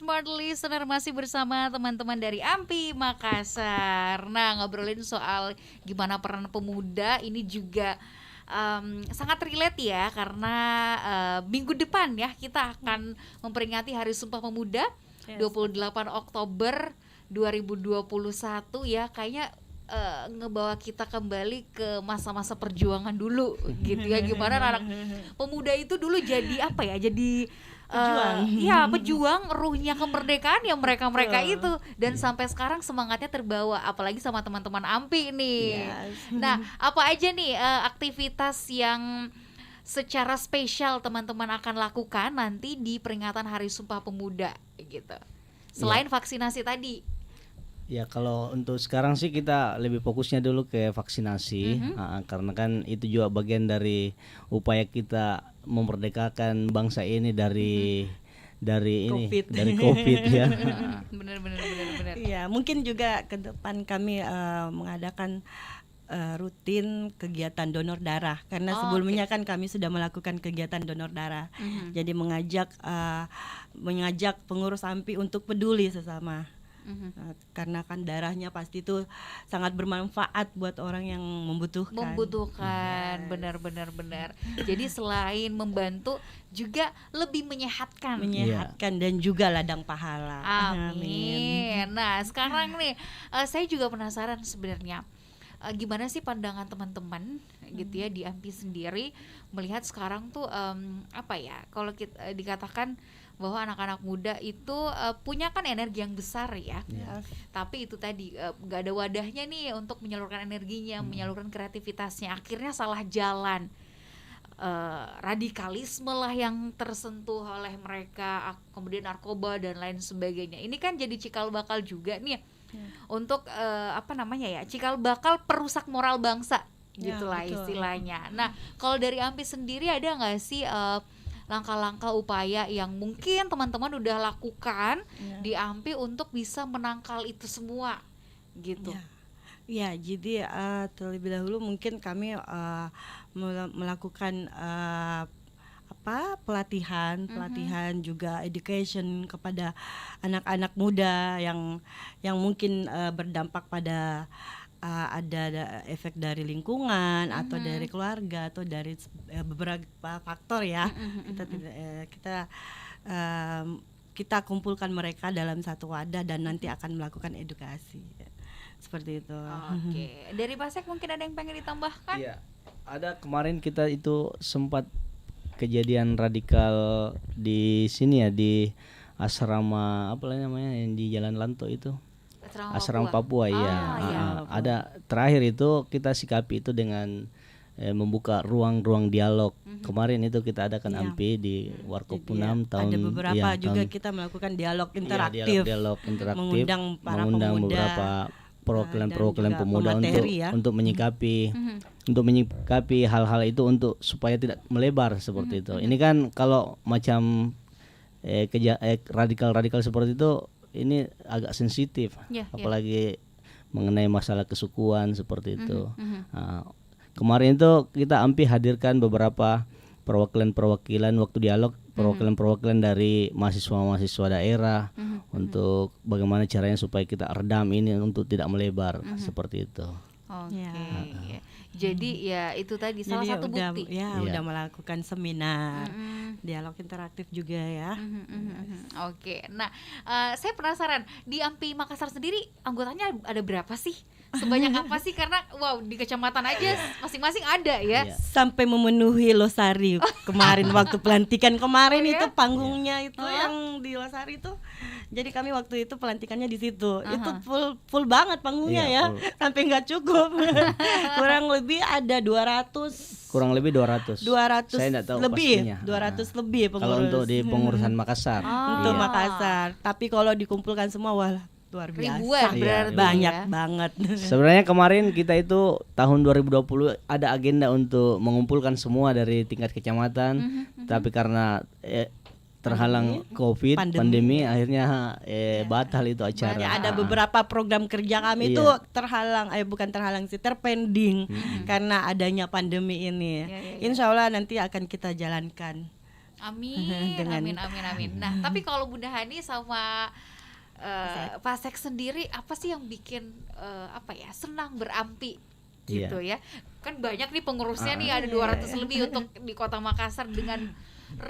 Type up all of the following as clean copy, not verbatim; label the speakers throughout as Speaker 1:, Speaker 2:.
Speaker 1: Smart Listener masih bersama teman-teman dari AMPI Makassar. Nah, ngobrolin soal gimana peran pemuda ini juga sangat relate ya, karena minggu depan ya kita akan memperingati Hari Sumpah Pemuda,
Speaker 2: Yes.
Speaker 1: 28 Oktober 2021 ya. Kayaknya ngebawa kita kembali ke masa-masa perjuangan dulu gitu ya. Gimana anak pemuda itu dulu jadi apa ya, jadi
Speaker 2: Pejuang.
Speaker 1: ya pejuang ruhnya kemerdekaan ya mereka-mereka
Speaker 2: Betul.
Speaker 1: itu, dan sampai sekarang semangatnya terbawa apalagi sama teman-teman AMPI nih.
Speaker 2: Yes.
Speaker 1: Nah, apa aja nih aktivitas yang secara spesial teman-teman akan lakukan nanti di peringatan Hari Sumpah Pemuda gitu, selain vaksinasi tadi?
Speaker 3: Ya, kalau untuk sekarang sih kita lebih fokusnya dulu ke vaksinasi, karena kan itu juga bagian dari upaya kita memerdekakan bangsa ini dari ini
Speaker 2: COVID.
Speaker 3: dari COVID ya.
Speaker 1: Bener.
Speaker 2: Iya, mungkin juga ke depan kami mengadakan rutin kegiatan donor darah, karena
Speaker 1: Oh,
Speaker 2: sebelumnya kan kami sudah melakukan kegiatan donor darah. Jadi mengajak pengurus AMPI untuk peduli sesama. Karena kan darahnya pasti itu sangat bermanfaat buat orang yang membutuhkan.
Speaker 1: Benar. Jadi selain membantu juga lebih menyehatkan.
Speaker 2: Dan juga ladang pahala.
Speaker 1: Amin. Nah, sekarang nih saya juga penasaran sebenarnya, gimana sih pandangan teman-teman gitu ya di AMPI sendiri melihat sekarang tuh apa ya, kalau kita dikatakan bahwa anak-anak muda itu punya kan energi yang besar ya.
Speaker 2: Yes.
Speaker 1: Tapi itu tadi nggak ada wadahnya nih untuk menyalurkan energinya, menyalurkan kreativitasnya, akhirnya salah jalan. Radikalisme lah yang tersentuh oleh mereka, kemudian narkoba dan lain sebagainya. Ini kan jadi cikal bakal juga nih untuk apa namanya ya, cikal bakal perusak moral bangsa gitulah istilahnya. Nah, kalau dari AMPI sendiri ada nggak sih langkah-langkah upaya yang mungkin teman-teman udah lakukan di AMPI untuk bisa menangkal itu semua gitu?
Speaker 2: Ya, jadi terlebih dahulu mungkin kami melakukan pelatihan juga education kepada anak-anak muda yang mungkin berdampak pada ada efek dari lingkungan atau dari keluarga atau dari beberapa faktor ya. Kita kumpulkan mereka dalam satu wadah dan nanti akan melakukan edukasi seperti itu.
Speaker 1: Oke. Dari Pasek mungkin ada yang pengen ditambahkan?
Speaker 3: Iya. Ada, kemarin kita itu sempat kejadian radikal di sini ya, di asrama apa namanya yang di Jalan Lanto itu. Asrama Papua ya. Ada terakhir itu kita sikapi itu dengan membuka ruang-ruang dialog. Kemarin itu kita adakan AMPI di Warkop Punam tahun.
Speaker 2: Ada beberapa juga kita melakukan dialog interaktif.
Speaker 3: Dialog interaktif.
Speaker 2: Mengundang para
Speaker 3: mengundang
Speaker 2: pemuda,
Speaker 3: beberapa perwakilan pemuda untuk menyikapi hal-hal itu supaya tidak melebar seperti itu. Ini kan kalau macam radikal seperti itu, ini agak sensitif, apalagi mengenai masalah kesukuan seperti itu. Kemarin itu kita AMPI hadirkan beberapa perwakilan waktu dialog, perwakilan dari mahasiswa daerah untuk bagaimana caranya supaya kita redam ini untuk tidak melebar seperti itu.
Speaker 1: Oke. Jadi ya itu tadi salah satu bukti.
Speaker 2: Udah melakukan seminar, dialog interaktif juga ya.
Speaker 1: Oke. Nah, saya penasaran di AMPI Makassar sendiri anggotanya ada berapa sih? Sebanyak apa sih? Karena di kecamatan aja masing-masing ada ya.
Speaker 2: Sampai memenuhi Losari kemarin waktu pelantikan kemarin itu panggungnya itu yang di Losari itu. Jadi kami waktu itu pelantikannya di situ. Itu full banget panggungnya ya. Sampai nggak cukup. Kurang lebih ada 200.
Speaker 3: Saya enggak tahu
Speaker 2: lebih,
Speaker 3: pastinya.
Speaker 2: 200 lebih pengurus.
Speaker 3: Kalau untuk di pengurusan Makassar.
Speaker 2: Untuk Makassar. Tapi kalau dikumpulkan semua luar biasa.
Speaker 1: Ribuan berarti
Speaker 2: banyak banget.
Speaker 3: Sebenarnya kemarin kita itu tahun 2020 ada agenda untuk mengumpulkan semua dari tingkat kecamatan, tapi karena terhalang pandemi akhirnya batal itu acara.
Speaker 2: Ada beberapa program kerja kami itu bukan terhalang sih, terpending karena adanya pandemi ini. Insya Allah nanti akan kita jalankan
Speaker 1: Amin,
Speaker 2: Dengan-
Speaker 1: amin. Nah, tapi kalau Bunda Hani sama Pak Sek sendiri, apa sih yang bikin senang berampi gitu ya? Kan banyak nih pengurusnya nih, ada 200 lebih untuk di Kota Makassar dengan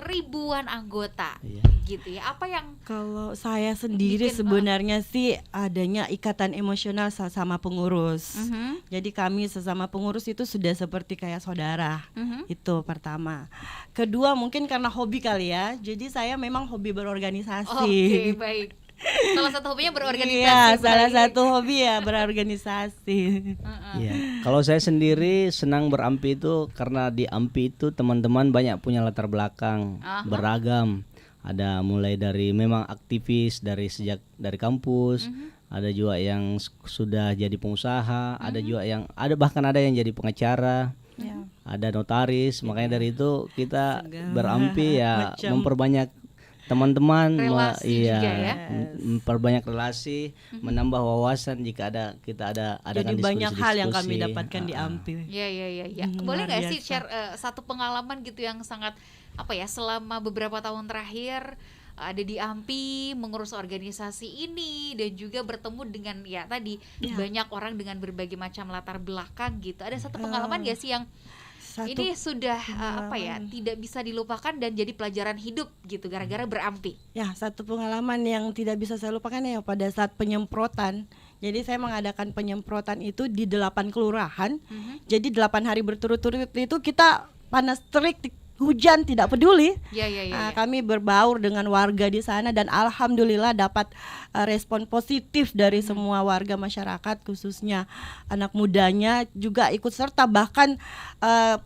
Speaker 1: ribuan anggota gitu ya. Apa yang
Speaker 2: Kalau saya sendiri
Speaker 1: bikin,
Speaker 2: sebenarnya sih adanya ikatan emosional sama pengurus. Jadi kami sesama pengurus itu sudah seperti kayak saudara. Itu pertama. Kedua mungkin karena hobi kali ya. Jadi saya memang hobi berorganisasi.
Speaker 1: Oke, baik. Salah satu hobinya berorganisasi.
Speaker 2: Iya, salah
Speaker 1: baik.
Speaker 2: satu hobi ya berorganisasi.
Speaker 3: Iya. Kalau saya sendiri senang berampi itu karena di AMPI itu teman-teman banyak punya latar belakang beragam. Ada mulai dari memang aktivis dari kampus, ada juga yang sudah jadi pengusaha, ada juga yang bahkan ada yang jadi pengacara. Ada notaris, makanya dari itu kita berampi ya
Speaker 2: macam.
Speaker 3: memperbanyak teman-teman,
Speaker 1: Relasi juga ya.
Speaker 3: memperbanyak relasi, menambah wawasan jika kita ada
Speaker 2: Jadi banyak hal yang kami
Speaker 3: diskusi.
Speaker 2: dapatkan di AMPI.
Speaker 1: Iya. Boleh
Speaker 2: Luar
Speaker 1: nggak sih
Speaker 2: biasa.
Speaker 1: share satu pengalaman gitu yang sangat selama beberapa tahun terakhir ada di AMPI, mengurus organisasi ini dan juga bertemu dengan banyak orang dengan berbagai macam latar belakang gitu. Ada satu pengalaman nggak sih yang ini sudah tidak bisa dilupakan dan jadi pelajaran hidup gitu gara-gara berampi?
Speaker 2: Ya, satu pengalaman yang tidak bisa saya lupakan ya pada saat penyemprotan. Jadi saya mengadakan penyemprotan itu di 8 kelurahan. Jadi 8 hari berturut-turut itu kita panas terik, hujan tidak peduli.
Speaker 1: Iya.
Speaker 2: Kami berbaur dengan warga di sana dan alhamdulillah dapat respon positif dari semua warga masyarakat, khususnya anak mudanya juga ikut serta, bahkan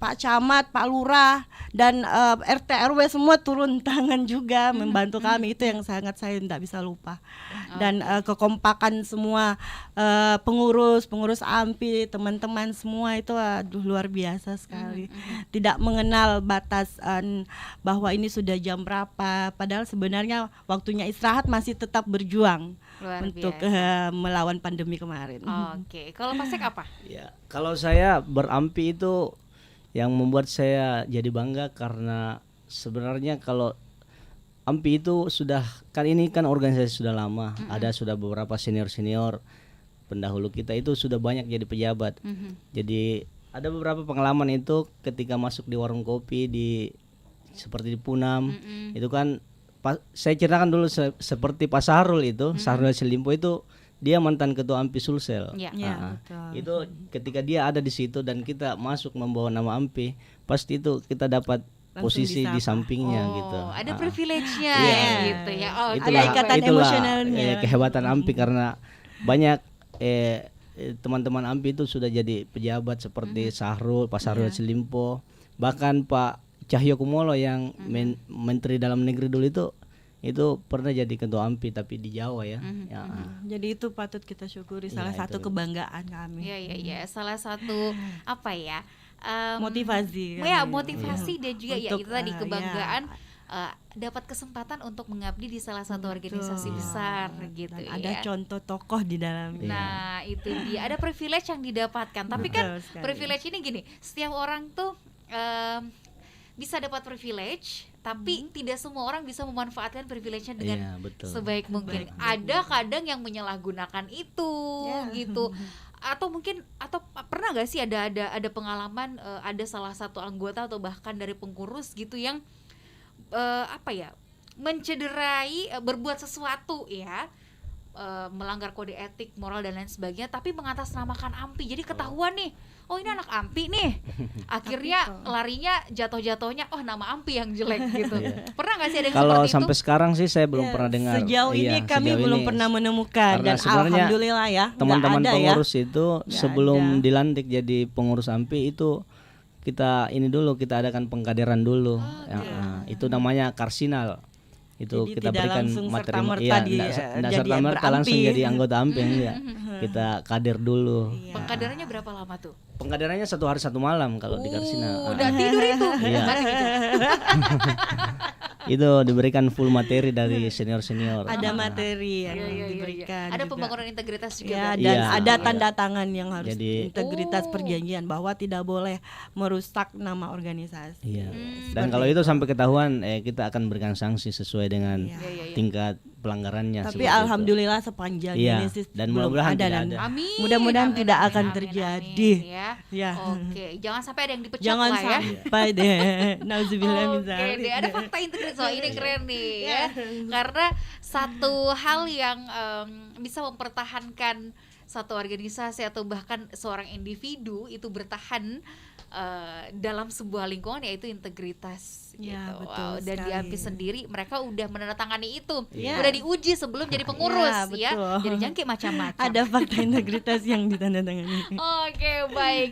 Speaker 2: Pak Camat, Pak Lurah dan RT RW semua turun tangan juga membantu kami. Itu yang sangat saya tidak bisa lupa. Dan kekompakan semua pengurus AMPI, teman-teman semua itu luar biasa sekali. Tidak mengenal batas bahwa ini sudah jam berapa, padahal sebenarnya waktunya istirahat masih tetap berjuang untuk melawan pandemi kemarin.
Speaker 1: Oke, kalau Pak Sek apa?
Speaker 3: Ya, kalau saya berampi itu yang membuat saya jadi bangga karena sebenarnya kalau AMPI itu ini kan organisasi sudah lama, sudah beberapa senior pendahulu kita itu sudah banyak jadi pejabat. Jadi ada beberapa pengalaman itu ketika masuk di warung kopi seperti di Punam. Itu kan saya ceritakan dulu seperti Pak Sahrul itu, Sahrul Yassin Limpo itu dia mantan ketua AMPI Sulsel. Itu ketika dia ada di situ dan kita masuk membawa nama AMPI, pasti itu kita dapat posisi di sampingnya gitu.
Speaker 1: Ada privilege-nya gitu ya.
Speaker 2: Ada ikatan emosionalnya.
Speaker 3: Kehebatan AMPI karena banyak teman-teman AMPI itu sudah jadi pejabat seperti Pak Sahrul Yassin Limpo, bahkan Pak Cahyo Kumolo yang Menteri Dalam Negeri dulu itu pernah jadi ketua AMPI tapi di Jawa ya.
Speaker 2: Jadi itu patut kita syukuri, salah satu kebanggaan kami.
Speaker 1: Iya, salah satu
Speaker 2: motivasi.
Speaker 1: Motivasi dan juga
Speaker 2: untuk,
Speaker 1: itu tadi kebanggaan. Dapat kesempatan untuk mengabdi di salah satu organisasi besar gitu. Dan
Speaker 2: ada contoh tokoh di dalamnya.
Speaker 1: Nah itu dia, ada privilege yang didapatkan. Tapi kan privilege ini gini, setiap orang tuh bisa dapat privilege, tapi tidak semua orang bisa memanfaatkan privilege-nya dengan sebaik mungkin. Ada kadang yang menyalahgunakan itu gitu. Atau pernah gak sih ada pengalaman ada salah satu anggota atau bahkan dari pengurus gitu yang mencederai, berbuat sesuatu melanggar kode etik, moral dan lain sebagainya, tapi mengatasnamakan AMPI. Jadi ketahuan nih, ini anak AMPI nih. Akhirnya larinya jatuh-jatuhnya nama AMPI yang jelek gitu. Pernah nggak sih ada yang
Speaker 3: kalau
Speaker 1: seperti itu?
Speaker 3: sampai sekarang sih saya belum pernah dengar.
Speaker 2: Sejauh ini kami belum pernah menemukan.
Speaker 3: Karena
Speaker 2: dan alhamdulillah ya
Speaker 3: teman-teman pengurus itu sebelum
Speaker 2: ada.
Speaker 3: dilantik jadi pengurus AMPI itu kita adakan pengkaderan dulu. Itu namanya karsinal. Itu
Speaker 2: jadi
Speaker 3: kita berikan materi
Speaker 2: serta-merta
Speaker 3: langsung jadi anggota AMPI ya. kita kader dulu.
Speaker 2: Iya.
Speaker 1: Pengkaderannya berapa lama tuh?
Speaker 3: Pengkaderannya 1 hari 1 malam kalau di Karsina.
Speaker 1: Udah tidur itu.
Speaker 3: Iya.
Speaker 1: Gimana gitu?
Speaker 3: Itu diberikan full materi dari senior-senior.
Speaker 2: Ada materi yang
Speaker 1: Iya, iya, iya, iya.
Speaker 2: diberikan.
Speaker 1: Ada
Speaker 2: juga.
Speaker 1: pembangunan integritas juga.
Speaker 2: Ya,
Speaker 1: berarti?
Speaker 2: dan
Speaker 3: Iya.
Speaker 2: ada
Speaker 3: Iya.
Speaker 2: tanda tangan yang harus
Speaker 3: Jadi-
Speaker 2: integritas
Speaker 1: Oh.
Speaker 2: perjanjian bahwa tidak boleh merusak nama organisasi.
Speaker 3: Iya.
Speaker 1: Hmm.
Speaker 3: Dan kalau itu sampai ketahuan kita akan berikan sanksi sesuai dengan
Speaker 2: Iya.
Speaker 1: Iya, iya, iya.
Speaker 3: tingkat pelanggarannya.
Speaker 2: Tapi
Speaker 3: seperti itu.
Speaker 2: alhamdulillah sepanjang
Speaker 3: Iya,
Speaker 2: ini sih
Speaker 3: dan
Speaker 2: belum
Speaker 3: mudah-mudahan
Speaker 2: ada
Speaker 3: tidak
Speaker 2: dan
Speaker 3: ada.
Speaker 1: Amin.
Speaker 2: Mudah-mudahan tidak akan
Speaker 1: amin,
Speaker 2: terjadi.
Speaker 1: amin, ya.
Speaker 2: Ya.
Speaker 1: Oke, jangan sampai ada yang dipecat
Speaker 2: Jangan
Speaker 1: lah ya.
Speaker 2: sampai deh. Nauzubillah min
Speaker 1: Oke
Speaker 2: dzalik.
Speaker 1: deh, ada fakta integritas. Wah, ini keren nih ya. Karena satu hal yang bisa mempertahankan satu organisasi atau bahkan seorang individu itu bertahan dalam sebuah lingkungan yaitu integritas
Speaker 2: Ya,
Speaker 1: gitu.
Speaker 2: betul
Speaker 1: Wow, dan di
Speaker 2: sekali.
Speaker 1: AMPI sendiri mereka udah menandatangani itu.
Speaker 2: Ya.
Speaker 1: Udah diuji sebelum jadi pengurus
Speaker 2: Ya,
Speaker 1: ya.
Speaker 2: betul.
Speaker 1: Jadi jangan kayak macam-macam.
Speaker 2: Ada fakta integritas yang ditandatangani.
Speaker 1: Oke, baik.